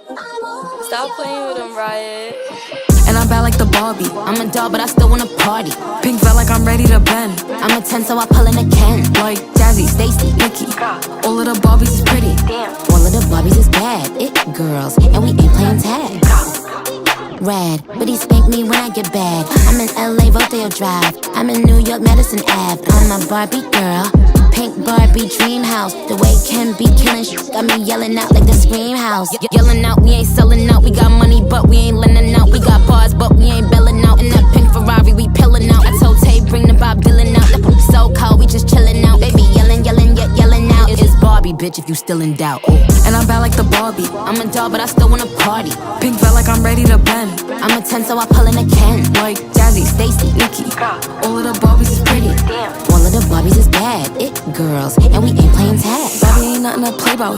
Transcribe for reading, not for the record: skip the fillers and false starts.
Stop playing with him, Riot. And I'm bad like the Barbie. I'm a doll, but I still wanna party. Pink felt like I'm ready to bend. I'm a 10, so I pull in a Ken. Like Jazzy, Stacy, Nikki. All of the Barbies is pretty. All of the Barbies is bad. It girls, and we ain't playing tag. Rad, but he spank me when I get bad. I'm in LA, Rodeo Drive. I'm in New York, Madison Ave. I'm a Barbie girl. Pink Barbie dream house. The way Ken be killing shit got me yelling out like the Scream House. Yelling out, we ain't selling out. We got money, but we ain't lending out. We got bars, but we ain't belling out. In that pink Ferrari, we pillin' out. I told Tay, bring the Bob Dylan out. The poop so cold, we just chillin' out. Baby yelling, yelling, yet yelling out. It's Barbie, bitch, if you still in doubt. Ooh. And I'm bad like the Barbie. I'm a doll, but I still wanna party. Pink felt like I'm ready to bend. I'm a 10, so I pull in a Ken. Like Jazzy, Stacy, Nikki. All of the Barbies is pretty. All of the Barbies is bad. It girls, and we ain't playing tag. Barbie ain't nothing to play about.